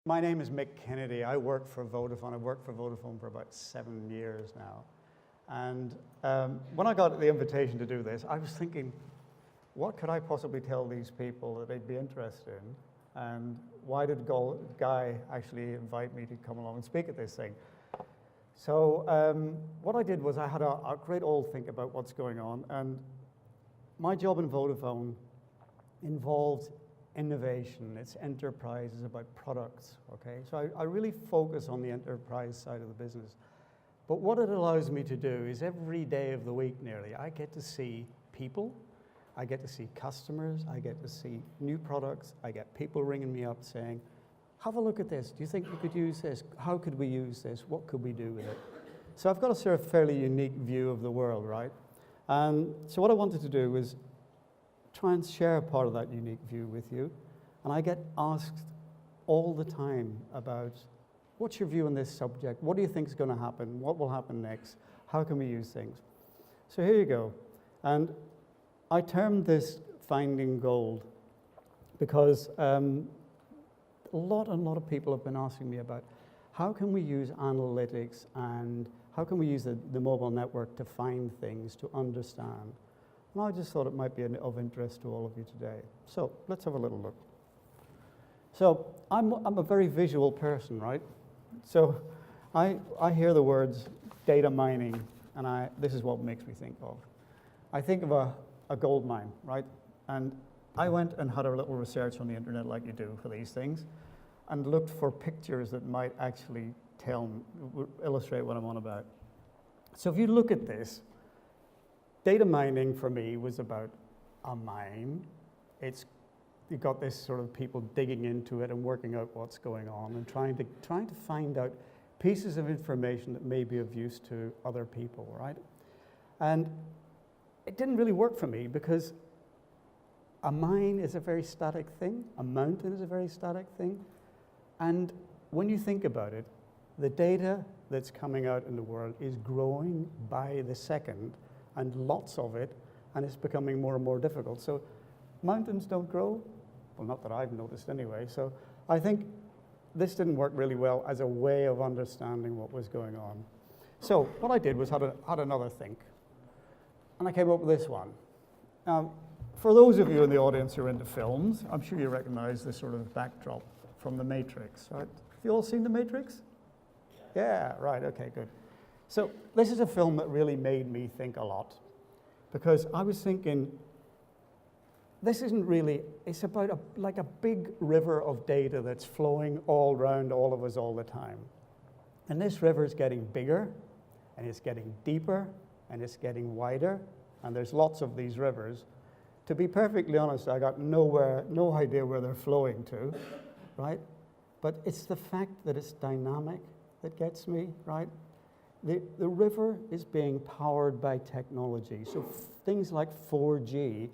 My name is Mick Kennedy. I work for Vodafone. I've worked for Vodafone for about 7 years now. And when I got the invitation to do this, I was thinking, what could I possibly tell these people that they'd be interested in? And why did Guy actually invite me to come along and speak at this thing? So what I did was I had a great old think about what's going on. And my job in Vodafone involved innovation. It's enterprise, it's about products, okay? So I really focus on the enterprise side of the business. But what it allows me to do is every day of the week nearly, I get to see people, I get to see customers, I get to see new products, I get people ringing me up saying, have a look at this, do you think we could use this? How could we use this? What could we do with it? So I've got a sort of fairly unique view of the world, right? So what I wanted to do was try and share part of that unique view with you. And I get asked all the time about, what's your view on this subject? What do you think is going to happen? What will happen next? How can we use things? So here you go. And I termed this Finding Gold because a lot of people have been asking me about how can we use analytics and how can we use the mobile network to find things, to understand. And I just thought it might be of interest to all of you today. So let's have a little look. So I'm a very visual person, right? So I hear the words data mining, and this is what makes me think of. I think of a gold mine, right? And I went and had a little research on the internet like you do for these things, and looked for pictures that might actually illustrate what I'm on about. So if you look at this, data mining for me was about a mine. You've got this sort of people digging into it and working out what's going on and trying to find out pieces of information that may be of use to other people, right? And it didn't really work for me because a mine is a very static thing, a mountain is a very static thing, and when you think about it, the data that's coming out in the world is growing by the second, and lots of it, and it's becoming more and more difficult. So mountains don't grow, well, not that I've noticed anyway. So I think this didn't work really well as a way of understanding what was going on. So what I did was had another think, and I came up with this one. Now, for those of you in the audience who are into films, I'm sure you recognize this sort of backdrop from The Matrix, right? Have you all seen The Matrix? Yeah, right, okay, good. So this is a film that really made me think a lot, because I was thinking, this isn't really, it's about like a big river of data that's flowing all around all of us all the time. And this river is getting bigger, and it's getting deeper, and it's getting wider, and there's lots of these rivers. To be perfectly honest, I got no idea where they're flowing to, right? But it's the fact that it's dynamic that gets me, right? The river is being powered by technology. So things like 4G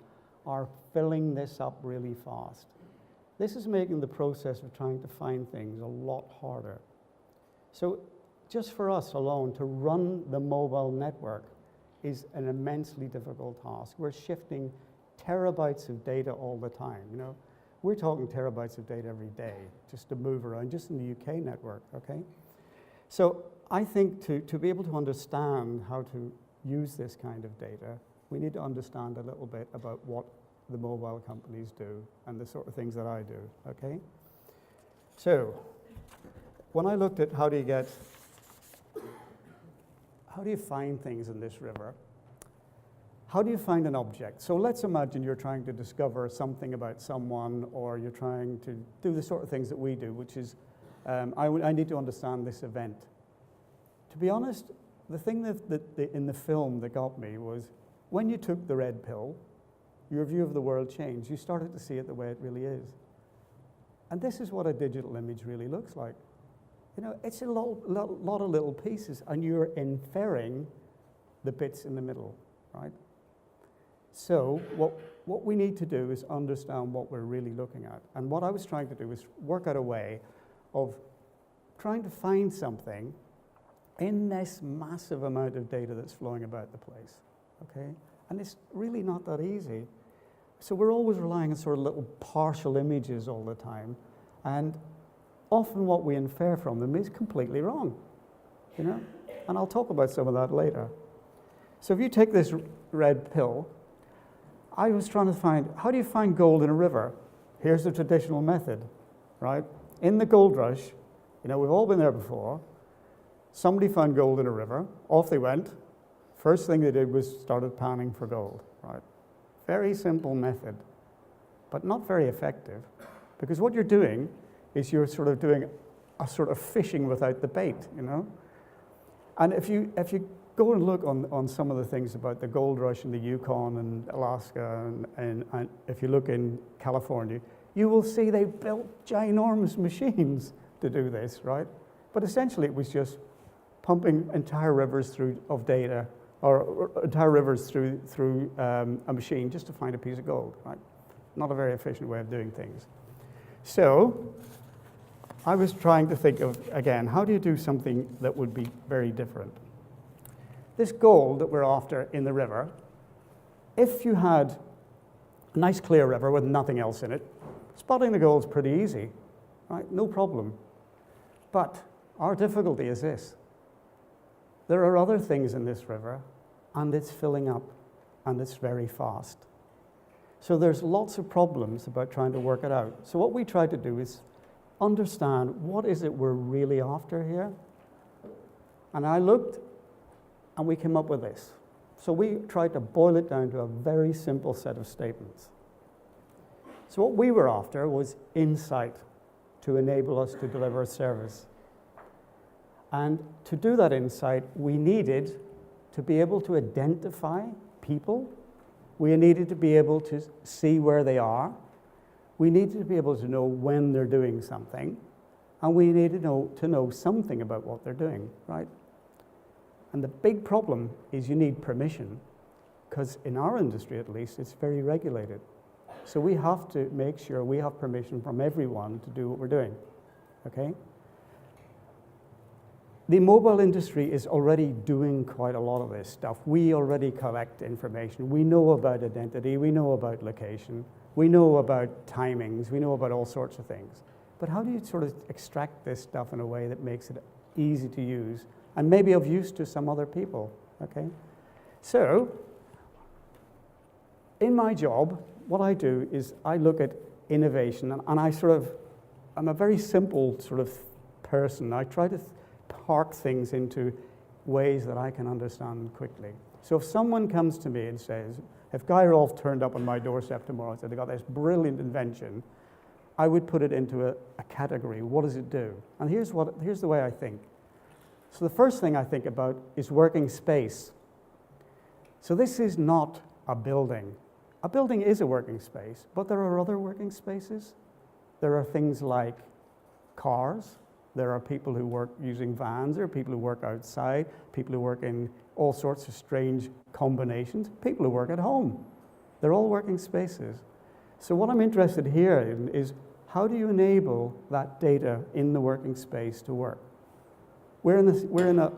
are filling this up really fast. This is making the process of trying to find things a lot harder. So just for us alone to run the mobile network is an immensely difficult task. We're shifting terabytes of data all the time. You know, we're talking terabytes of data every day just to move around, just in the UK network, okay? So I think to be able to understand how to use this kind of data, we need to understand a little bit about what the mobile companies do and the sort of things that I do, okay? So when I looked at how do you find things in this river, how do you find an object? So let's imagine you're trying to discover something about someone, or you're trying to do the sort of things that we do, which is I need to understand this event. To be honest, the thing in the film that got me was when you took the red pill, your view of the world changed. You started to see it the way it really is. And this is what a digital image really looks like. You know, it's a lot of little pieces, and you're inferring the bits in the middle, right? So what we need to do is understand what we're really looking at. And what I was trying to do was work out a way of trying to find something in this massive amount of data that's flowing about the place, okay? And it's really not that easy. So we're always relying on sort of little partial images all the time. And often what we infer from them is completely wrong, you know? And I'll talk about some of that later. So if you take this red pill, I was trying to find, how do you find gold in a river? Here's the traditional method, right? In the gold rush, you know, we've all been there before. Somebody found gold in a river, off they went. First thing they did was started panning for gold, right? Very simple method, but not very effective, because what you're doing is you're sort of doing a sort of fishing without the bait, you know? And if you go and look on some of the things about the gold rush in the Yukon and Alaska, and if you look in California, you will see they built ginormous machines to do this, right? But essentially it was just pumping entire rivers of data, or entire rivers through a machine just to find a piece of gold, right? Not a very efficient way of doing things. So I was trying to think of, again, how do you do something that would be very different? This gold that we're after in the river, if you had a nice clear river with nothing else in it, spotting the gold's pretty easy, right? No problem. But our difficulty is this. There are other things in this river, and it's filling up, and it's very fast. So there's lots of problems about trying to work it out. So what we try to do is understand what is it we're really after here. And I looked, and we came up with this. So we tried to boil it down to a very simple set of statements. So what we were after was insight to enable us to deliver a service. And to do that insight, we needed to be able to identify people. We needed to be able to see where they are. We needed to be able to know when they're doing something. And we needed to know something about what they're doing, right? And the big problem is you need permission, because in our industry, at least, it's very regulated. So we have to make sure we have permission from everyone to do what we're doing, okay? The mobile industry is already doing quite a lot of this stuff. We already collect information. We know about identity. We know about location. We know about timings. We know about all sorts of things. But how do you sort of extract this stuff in a way that makes it easy to use and maybe of use to some other people, okay? So in my job, what I do is I look at innovation, and I'm a very simple sort of person. I try to park things into ways that I can understand quickly. So if someone comes to me and says, if Guy Rolfe turned up on my doorstep tomorrow and said, they got this brilliant invention, I would put it into a category. What does it do? And here's the way I think. So the first thing I think about is working space. So this is not a building. A building is a working space, but there are other working spaces. There are things like cars. There are people who work using vans. There are people who work outside, people who work in all sorts of strange combinations, people who work at home. They're all working spaces. So what I'm interested here in is how do you enable that data in the working space to work? We're in a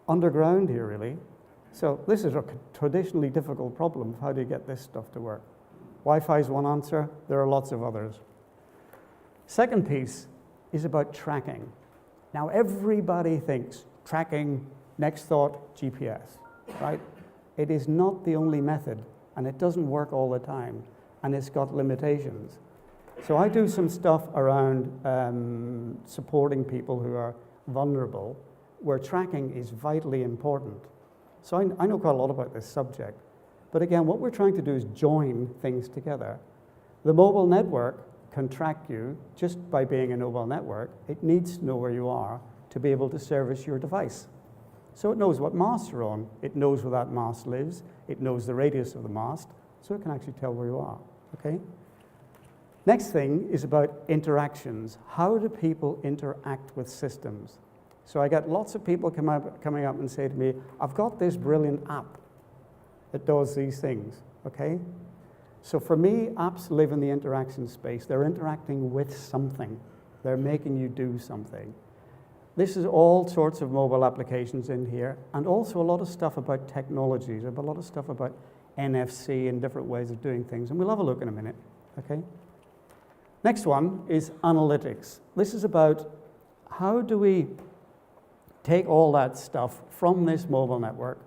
underground here, really. So this is a traditionally difficult problem. How do you get this stuff to work? Wi-Fi is one answer. There are lots of others. Second piece is about tracking. Now, everybody thinks tracking, next thought, GPS, right? It is not the only method, and it doesn't work all the time, and it's got limitations. So I do some stuff around supporting people who are vulnerable, where tracking is vitally important. So I know quite a lot about this subject. But again, what we're trying to do is join things together. The mobile network can track you just by being a mobile network. It needs to know where you are to be able to service your device. So it knows what mast you're on. It knows where that mast lives. It knows the radius of the mast. So it can actually tell where you are, okay? Next thing is about interactions. How do people interact with systems? So I get lots of people coming up and say to me, I've got this brilliant app that does these things, okay? So for me, apps live in the interaction space. They're interacting with something. They're making you do something. This is all sorts of mobile applications in here, and also a lot of stuff about technologies, a lot of stuff about NFC and different ways of doing things, and we'll have a look in a minute, okay? Next one is analytics. This is about how do we take all that stuff from this mobile network,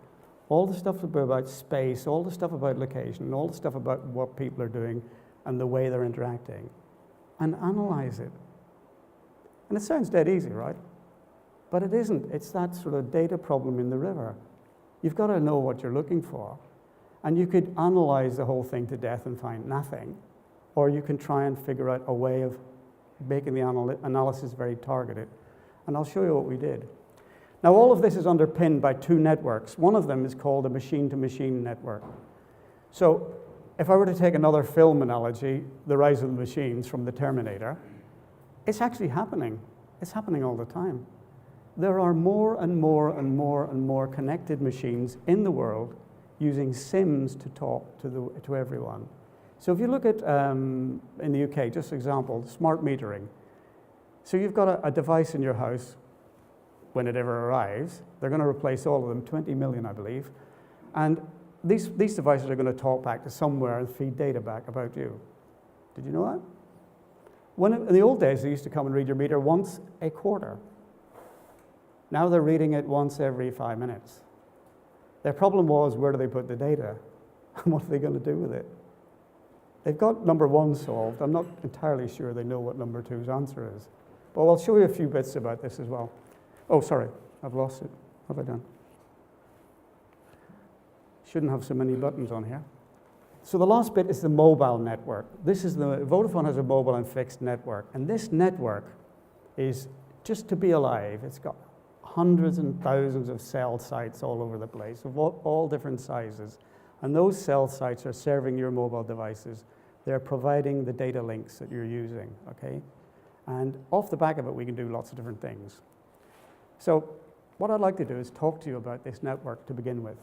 all the stuff about space, all the stuff about location, all the stuff about what people are doing and the way they're interacting, and analyze it. And it sounds dead easy, right? But it isn't. It's that sort of data problem in the river. You've got to know what you're looking for. And you could analyze the whole thing to death and find nothing, or you can try and figure out a way of making the analysis very targeted. And I'll show you what we did. Now, all of this is underpinned by two networks. One of them is called a machine-to-machine network. So if I were to take another film analogy, the rise of the machines from the Terminator, it's actually happening. It's happening all the time. There are more and more and more and more connected machines in the world using SIMs to talk to everyone. So if you look at, in the UK, just an example, smart metering. So you've got a device in your house. When it ever arrives, they're going to replace all of them, 20 million, I believe. And these devices are going to talk back to somewhere and feed data back about you. Did you know that? In the old days, they used to come and read your meter once a quarter. Now they're reading it once every 5 minutes. Their problem was, where do they put the data? And what are they going to do with it? They've got number one solved. I'm not entirely sure they know what number two's answer is. But I'll show you a few bits about this as well. Oh, sorry, I've lost it. What have I done? Shouldn't have so many buttons on here. So the last bit is the mobile network. Vodafone has a mobile and fixed network. And this network is just to be alive. It's got hundreds and thousands of cell sites all over the place of all different sizes. And those cell sites are serving your mobile devices. They're providing the data links that you're using, okay? And off the back of it, we can do lots of different things. So what I'd like to do is talk to you about this network to begin with.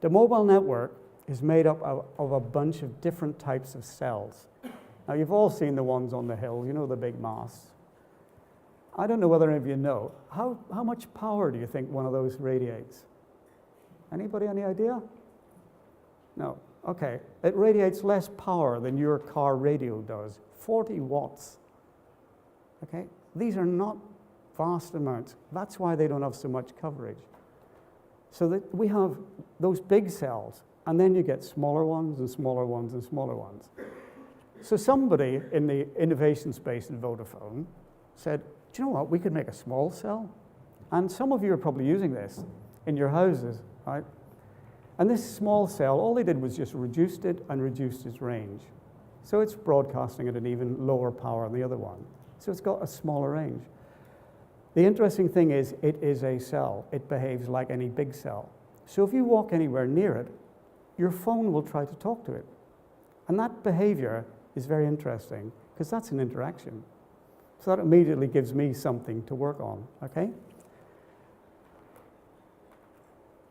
The mobile network is made up of a bunch of different types of cells. Now, you've all seen the ones on the hill, you know, the big masts. I don't know whether any of you know, how much power do you think one of those radiates? Anybody, any idea? No. Okay. It radiates less power than your car radio does, 40 watts. Okay? These are not vast amounts. That's why they don't have so much coverage. So that we have those big cells, and then you get smaller ones and smaller ones and smaller ones. So somebody in the innovation space at Vodafone said, do you know what, we could make a small cell? And some of you are probably using this in your houses, right? And this small cell, all they did was just reduced it and reduced its range. So it's broadcasting at an even lower power than the other one. So it's got a smaller range. The interesting thing is, it is a cell. It behaves like any big cell. So if you walk anywhere near it, your phone will try to talk to it. And that behavior is very interesting, because that's an interaction. So that immediately gives me something to work on, okay?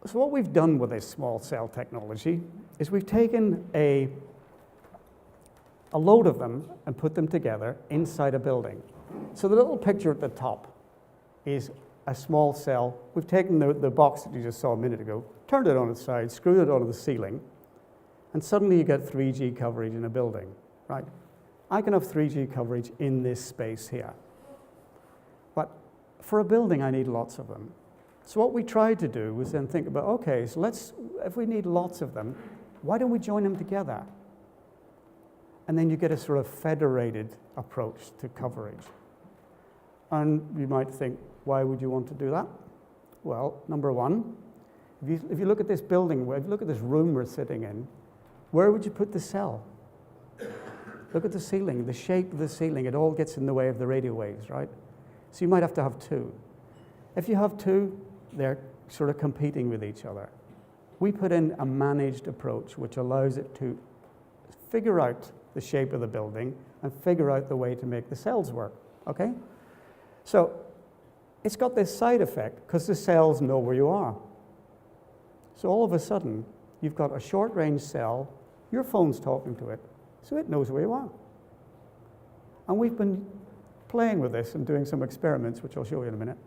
So what we've done with this small cell technology is we've taken a load of them and put them together inside a building. So the little picture at the top is a small cell. We've taken the box that you just saw a minute ago, turned it on its side, screwed it onto the ceiling, and suddenly you get 3G coverage in a building, right? I can have 3G coverage in this space here. But for a building, I need lots of them. So what we tried to do was then think about, okay, so if we need lots of them, why don't we join them together? And then you get a sort of federated approach to coverage. And you might think, why would you want to do that? Well, number one, if you look at this building, if you look at this room we're sitting in, where would you put the cell? Look at the ceiling, the shape of the ceiling. It all gets in the way of the radio waves, right? So you might have to have two. If you have two, they're sort of competing with each other. We put in a managed approach, which allows it to figure out the shape of the building and figure out the way to make the cells work, okay? So it's got this side effect, because the cells know where you are. So all of a sudden, you've got a short-range cell, your phone's talking to it, so it knows where you are. And we've been playing with this and doing some experiments, which I'll show you in a minute.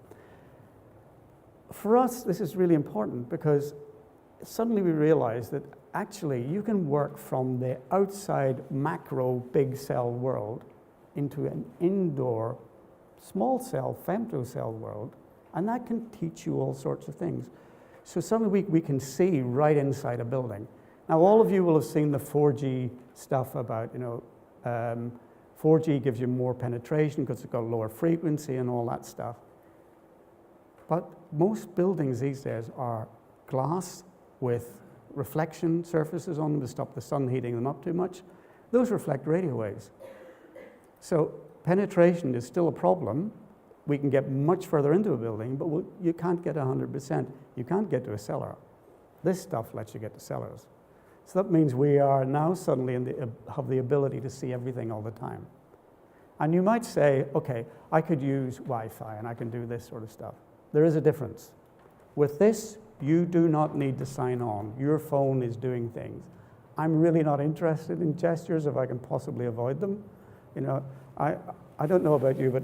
For us, this is really important, because suddenly we realized that actually you can work from the outside macro big cell world into an indoor small cell, femtocell world, and that can teach you all sorts of things. So suddenly we can see right inside a building. Now, all of you will have seen the 4G stuff about, 4G gives you more penetration because it's got lower frequency and all that stuff. But most buildings these days are glass with reflection surfaces on them to stop the sun heating them up too much. Those reflect radio waves. So penetration is still a problem. We can get much further into a building, but you can't get 100%. You can't get to a cellar. This stuff lets you get to cellars. So that means we are now suddenly have the ability to see everything all the time. And you might say, okay, I could use Wi-Fi and I can do this sort of stuff. There is a difference. With this, you do not need to sign on. Your phone is doing things. I'm really not interested in gestures if I can possibly avoid them. I don't know about you, but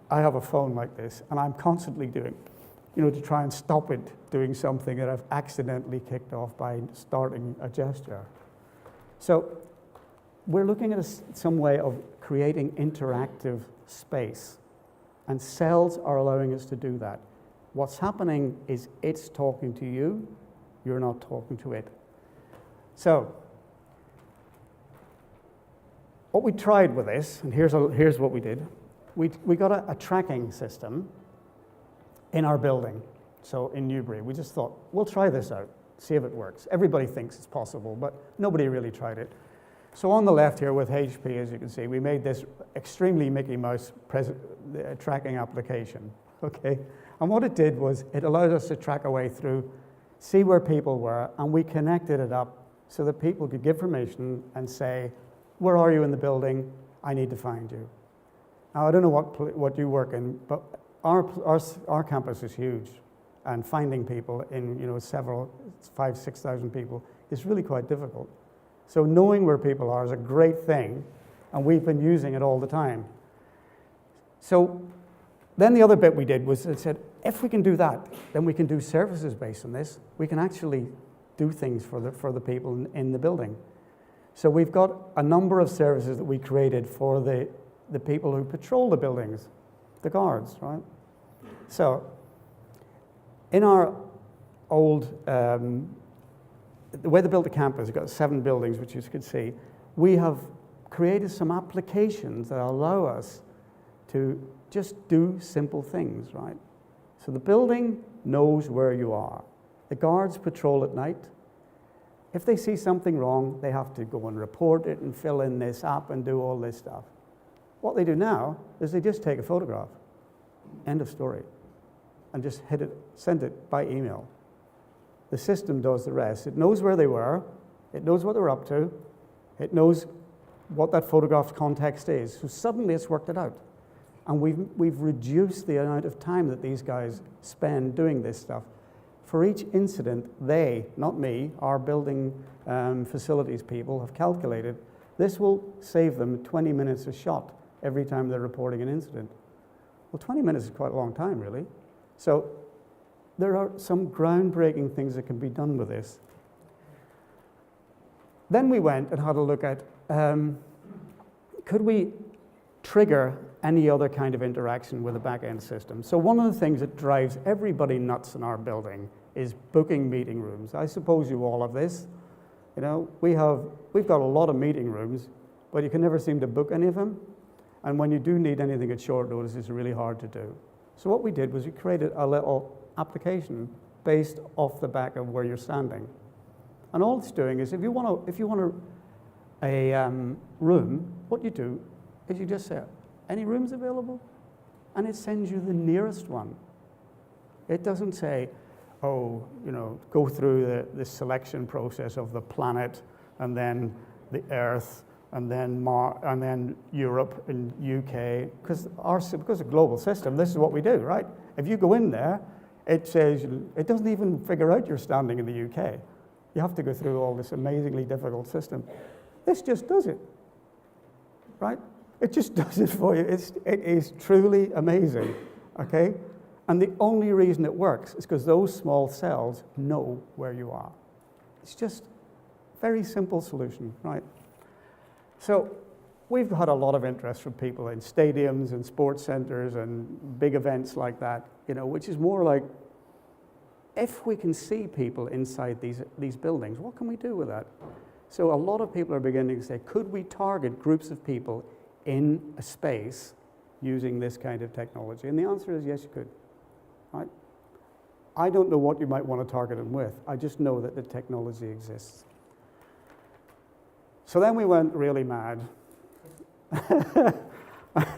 I have a phone like this, and I'm constantly doing, to try and stop it doing something that I've accidentally kicked off by starting a gesture. So we're looking at some way of creating interactive space, and cells are allowing us to do that. What's happening is it's talking to you, you're not talking to it. So what we tried with this, and here's what we did. We got a tracking system in our building, so in Newbury. We just thought, we'll try this out, see if it works. Everybody thinks it's possible, but nobody really tried it. So on the left here with HP, as you can see, we made this extremely Mickey Mouse tracking application, okay? And what it did was it allowed us to track our way through, see where people were, and we connected it up so that people could give permission and say, where are you in the building? I need to find you. Now, I don't know what you work in, but our campus is huge, and finding people in 5,000, 6,000 people is really quite difficult. So knowing where people are is a great thing, and we've been using it all the time. So then the other bit we did was it said, if we can do that, then we can do services based on this. We can actually do things for the people in the building. So we've got a number of services that we created for the people who patrol the buildings, the guards, right? So in our old, the way they built the campus, we've got 7 buildings, which you can see. We have created some applications that allow us to just do simple things, right? So the building knows where you are. The guards patrol at night. If they see something wrong, they have to go and report it and fill in this app and do all this stuff. What they do now is they just take a photograph, end of story, and just send it by email. The system does the rest. It knows where they were, it knows what they're up to, it knows what that photograph's context is. So suddenly it's worked it out. And we've reduced the amount of time that these guys spend doing this stuff. For each incident, they, not me, our building facilities people have calculated, this will save them 20 minutes a shot every time they're reporting an incident. Well, 20 minutes is quite a long time, really. So there are some groundbreaking things that can be done with this. Then we went and had a look at, could we trigger any other kind of interaction with a back-end system? So one of the things that drives everybody nuts in our building is booking meeting rooms. I suppose you all have this. We've got a lot of meeting rooms, but you can never seem to book any of them. And when you do need anything at short notice, it's really hard to do. So what we did was we created a little application based off the back of where you're standing. And all it's doing is if you want a room, what you do is you just say, any rooms available? And it sends you the nearest one. It doesn't say, go through the selection process of the planet, and then the Earth, and then Europe and UK, because a global system, this is what we do, right? If you go in there, it says, it doesn't even figure out you're standing in the UK. You have to go through all this amazingly difficult system. This just does it, right? It just does it for you. It is truly amazing, okay? And the only reason it works is because those small cells know where you are. It's just Very simple solution, right? So we've had a lot of interest from people in stadiums and sports centers and big events like that, which is more like, if we can see people inside these buildings, what can we do with that? So a lot of people are beginning to say, could we target groups of people in a space using this kind of technology? And the answer is yes, you could, right? I don't know what you might want to target them with. I just know that the technology exists. So then we went really mad.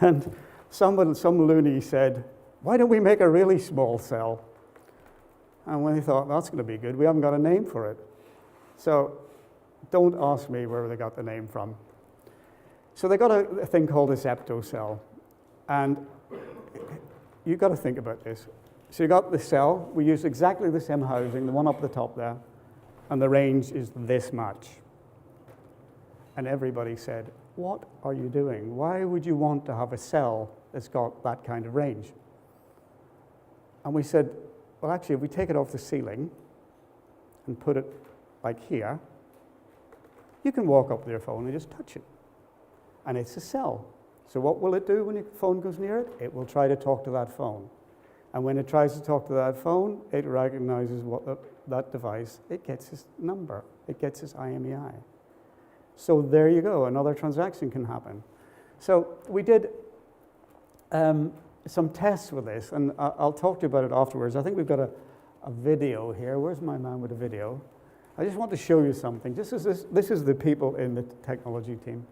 And some loony said, why don't we make a really small cell? And we thought, that's going to be good. We haven't got a name for it. So don't ask me where they got the name from. So they got a thing called a Zepto cell. And you've got to think about this. So you got the cell. We use exactly the same housing, the one up the top there. And the range is this much. And everybody said, what are you doing? Why would you want to have a cell that's got that kind of range? And we said, well, actually, if we take it off the ceiling and put it like here, you can walk up with your phone and just touch it. And it's a cell. So what will it do when your phone goes near it? It will try to talk to that phone. And when it tries to talk to that phone, it recognizes that device. It gets its number. It gets its IMEI. So there you go. Another transaction can happen. So we did some tests with this, and I'll talk to you about it afterwards. I think we've got a video here. Where's my man with the video? I just want to show you something. This is the people in the technology team.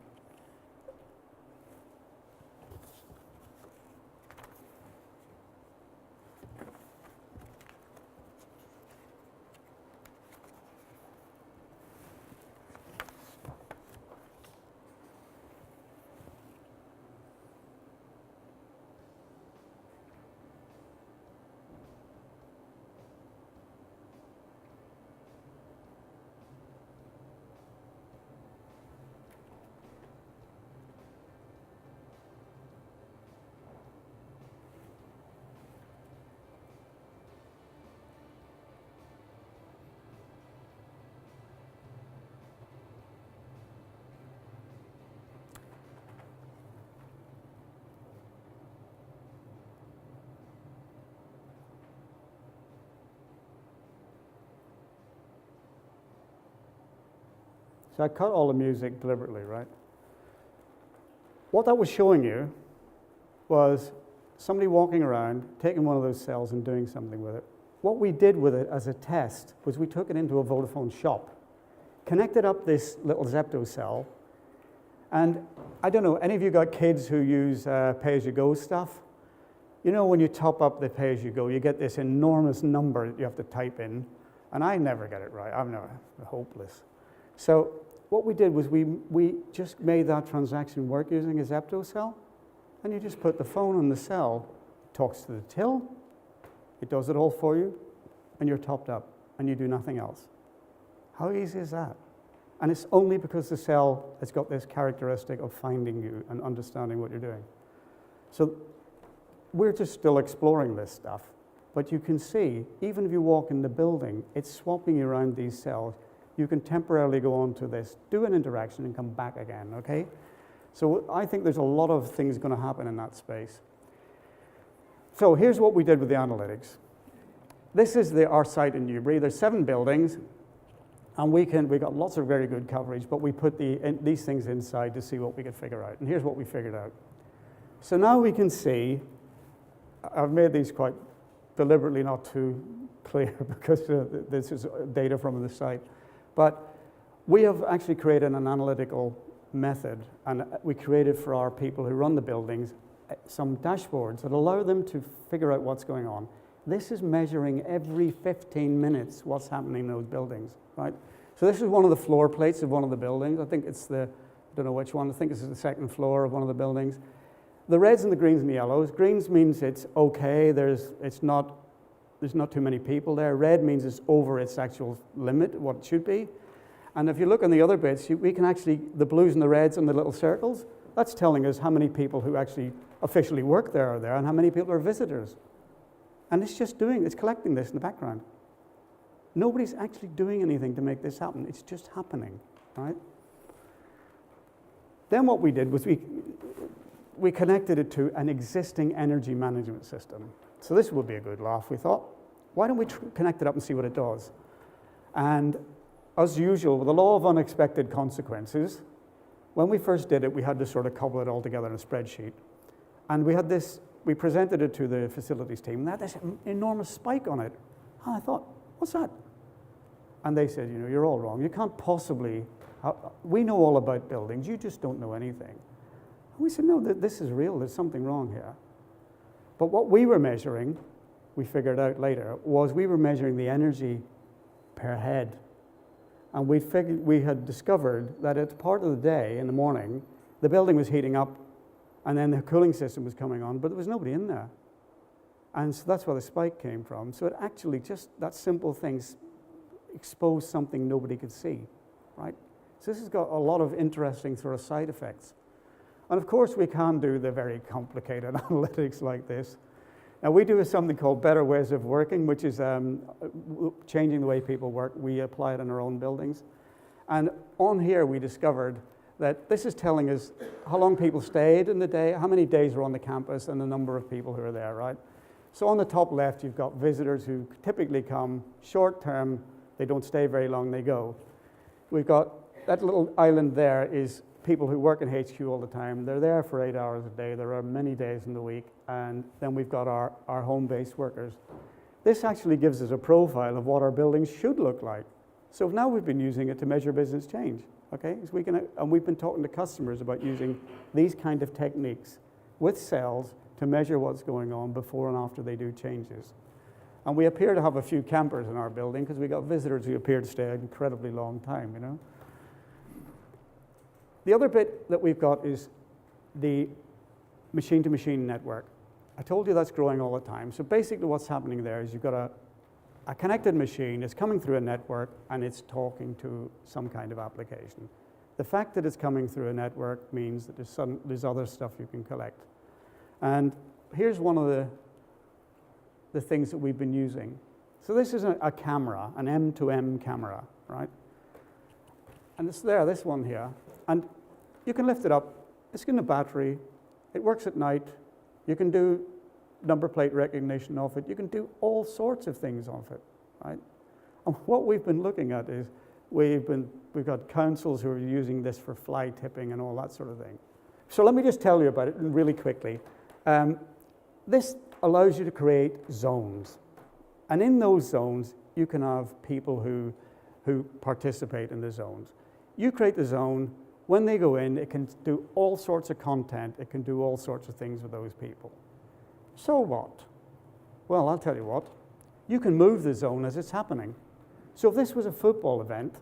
So I cut all the music deliberately, right? What that was showing you was somebody walking around, taking one of those cells and doing something with it. What we did with it as a test was we took it into a Vodafone shop, connected up this little Zepto cell, and I don't know, any of you got kids who use pay-as-you-go stuff? You know, when you top up the pay-as-you-go, you get this enormous number that you have to type in, and I never get it right. I'm hopeless. So what we did was we just made that transaction work using a Zepto cell, and you just put the phone on the cell, it talks to the till, it does it all for you, and you're topped up, and you do nothing else. How easy is that? And it's only because the cell has got this characteristic of finding you and understanding what you're doing. So we're just still exploring this stuff, but you can see, even if you walk in the building, it's swapping you around these cells. You can temporarily go on to this, do an interaction, and come back again, okay? So I think there's a lot of things going to happen in that space. So here's what we did with the analytics. This is our site in Newbury. There's 7 buildings, and we got lots of very good coverage, but we put these things inside to see what we could figure out. And here's what we figured out. So now we can see, I've made these quite deliberately not too clear because this is data from the site. But we have actually created an analytical method, and we created for our people who run the buildings some dashboards that allow them to figure out what's going on. This is measuring every 15 minutes what's happening in those buildings, right? So this is one of the floor plates of one of the buildings. I think it's I don't know which one, I think this is the second floor of one of the buildings. The reds and the greens and the yellows. Greens means it's okay, there's not too many people there. Red means it's over its actual limit, what it should be. And if you look on the other bits, we can actually, the blues and the reds and the little circles, that's telling us how many people who actually officially work there are there and how many people are visitors. And it's just it's collecting this in the background. Nobody's actually doing anything to make this happen. It's just happening, right? Then what we did was we connected it to an existing energy management system. So this would be a good laugh, we thought. Why don't we connect it up and see what it does? And as usual, with the law of unexpected consequences, when we first did it, we had to sort of cobble it all together in a spreadsheet. And we presented it to the facilities team, and they had this enormous spike on it. And I thought, what's that? And they said, you're all wrong. You can't possibly, we know all about buildings, you just don't know anything. And we said, no, this is real, there's something wrong here. But what we were measuring, we figured out later, was we were measuring the energy per head. And we had discovered that at part of the day, in the morning, the building was heating up, and then the cooling system was coming on, but there was nobody in there. And so that's where the spike came from. So it actually, just that simple thing exposed something nobody could see, right? So this has got a lot of interesting sort of side effects. And of course, we can do the very complicated analytics like this. Now, we do something called better ways of working, which is changing the way people work. We apply it in our own buildings. And on here, we discovered that this is telling us how long people stayed in the day, how many days were on the campus, and the number of people who are there, right? So on the top left, you've got visitors who typically come short term. They don't stay very long, they go. We've got that little island there is people who work in HQ all the time. They're there for 8 hours a day. There are many days in the week. And then we've got our home-based workers. This actually gives us a profile of what our buildings should look like. So now we've been using it to measure business change, okay? So and we've been talking to customers about using these kind of techniques with cells to measure what's going on before and after they do changes. And we appear to have a few campers in our building because we got visitors who appear to stay an incredibly long time, The other bit that we've got is the machine-to-machine network. I told you that's growing all the time. So basically what's happening there is you've got a connected machine, it's coming through a network, and it's talking to some kind of application. The fact that it's coming through a network means that there's other stuff you can collect. And here's one of the things that we've been using. So this is a camera, an M2M camera, right? And it's there, this one here. And you can lift it up. It's got a battery. It works at night. You can do number plate recognition of it. You can do all sorts of things of it, right? And what we've been looking at is we've got councils who are using this for fly tipping and all that sort of thing. So let me just tell you about it really quickly. This allows you to create zones. And in those zones, you can have people who participate in the zones. You create the zone. When they go in, it can do all sorts of content. It can do all sorts of things with those people. So what? Well, I'll tell you what. You can move the zone as it's happening. So if this was a football event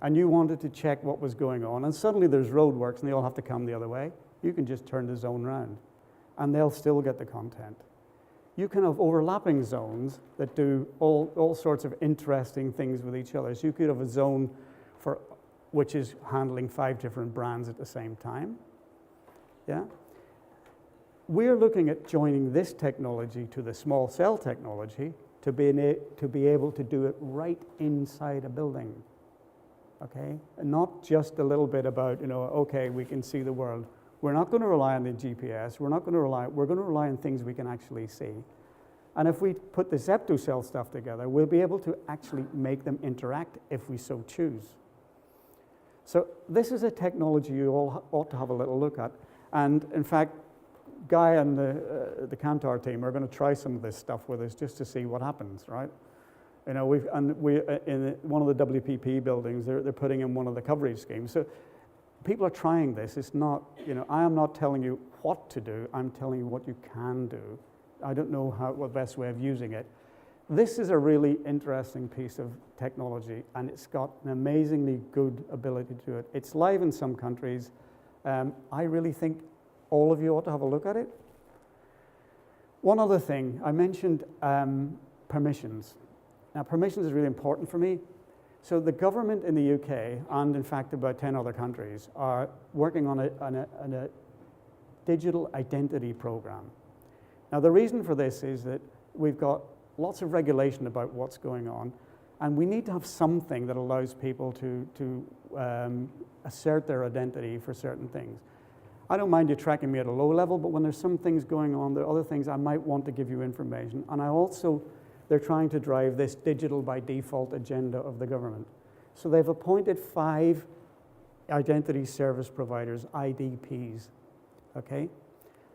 and you wanted to check what was going on, and suddenly there's roadworks and they all have to come the other way, you can just turn the zone around and they'll still get the content. You can have overlapping zones that do all sorts of interesting things with each other. So you could have a zone which is handling 5 different brands at the same time. Yeah? We're looking at joining this technology to the small cell technology to be able to do it right inside a building, okay? And not just a little bit about, okay, we can see the world. We're not going to rely on the GPS. We're going to rely on things we can actually see. And if we put the Zeptocell stuff together, we'll be able to actually make them interact if we so choose. So this is a technology you all ought to have a little look at. And in fact, Guy and the Kantar team are going to try some of this stuff with us just to see what happens, right? We in one of the WPP buildings, they're putting in one of the coverage schemes. So people are trying this. It's not, I am not telling you what to do. I'm telling you what you can do. I don't know what the best way of using it. This is a really interesting piece of technology, and it's got an amazingly good ability to do it. It's live in some countries. I really think all of you ought to have a look at it. One other thing, I mentioned permissions. Now, permissions is really important for me. So the government in the UK, and in fact about 10 other countries, are working on a digital identity program. Now, the reason for this is that we've got lots of regulation about what's going on, And we need to have something that allows people to assert their identity for certain things. I don't mind you tracking me at a low level, but when there's some things going on, there are other things I might want to give you information. And they're trying to drive this digital by default agenda of the government. So they've appointed 5 identity service providers, IDPs, okay?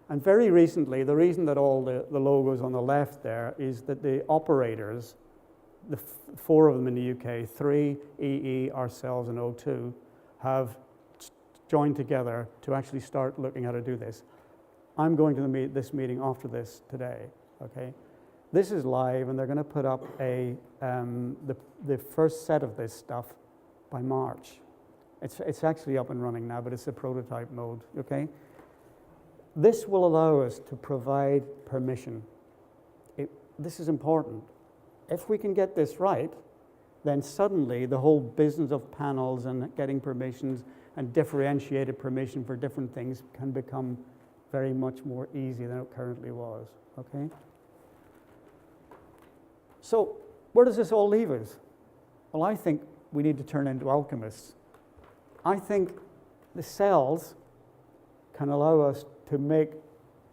And very recently, the reason that all the logos on the left there is that the operators, the 4 of them in the UK, 3, EE, ourselves, and O2, have joined together to actually start looking how to do this. I'm going to this meeting after this today, okay? This is live, and they're going to put up the first set of this stuff by March. It's actually up and running now, but it's a prototype mode, okay? This will allow us to provide permission. This is important. If we can get this right, then suddenly the whole business of panels and getting permissions and differentiated permission for different things can become very much more easy than it currently was, okay? So where does this all leave us? Well, I think we need to turn into alchemists. I think the cells can allow us to make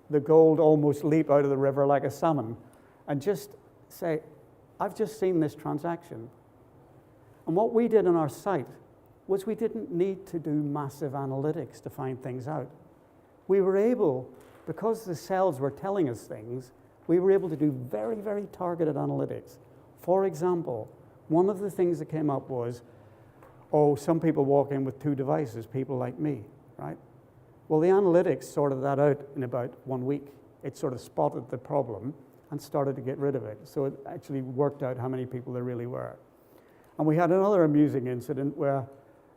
the gold almost leap out of the river like a salmon and just say, I've just seen this transaction. And what we did on our site was we didn't need to do massive analytics to find things out. We were able, because the cells were telling us things, we were able to do very, very targeted analytics. For example, one of the things that came up was, some people walk in with 2 devices, people like me, right? Well, the analytics sorted that out in about 1 week. It sort of spotted the problem and started to get rid of it. So it actually worked out how many people there really were. And we had another amusing incident where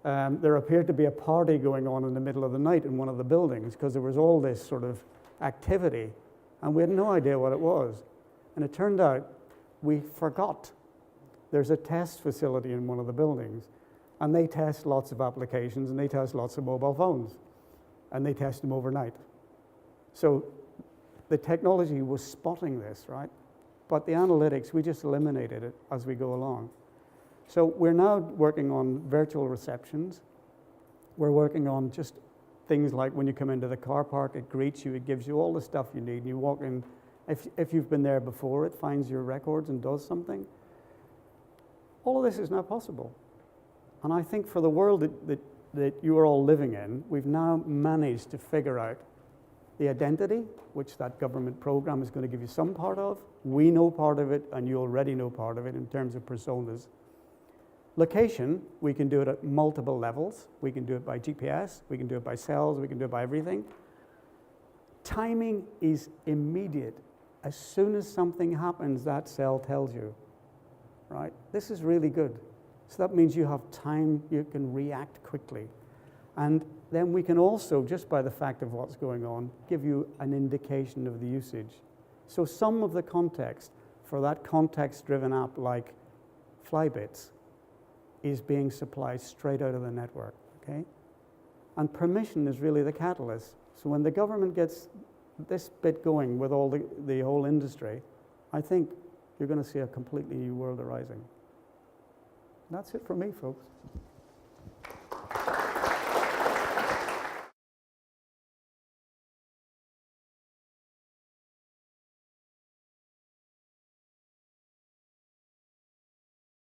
there appeared to be a party going on in the middle of the night in one of the buildings because there was all this sort of activity, and we had no idea what it was. And it turned out we forgot. There's a test facility in one of the buildings, and they test lots of applications, and they test lots of mobile phones, and they test them overnight. So the technology was spotting this, right? But the analytics, we just eliminated it as we go along. So we're now working on virtual receptions. We're working on just things like when you come into the car park, it greets you, it gives you all the stuff you need, and you walk in. If you've been there before, it finds your records and does something. All of this is now possible. And I think for the world that you are all living in, we've now managed to figure out the identity, which that government program is going to give you some part of. We know part of it, and you already know part of it in terms of personas. Location, we can do it at multiple levels. We can do it by GPS, we can do it by cells, we can do it by everything. Timing is immediate. As soon as something happens, that cell tells you, right? This is really good. So that means you have time, you can react quickly. And then we can also, just by the fact of what's going on, give you an indication of the usage. So some of the context for that context-driven app like Flybits is being supplied straight out of the network, okay? And permission is really the catalyst. So when the government gets this bit going with all the whole industry, I think you're going to see a completely new world arising. That's it for me, folks.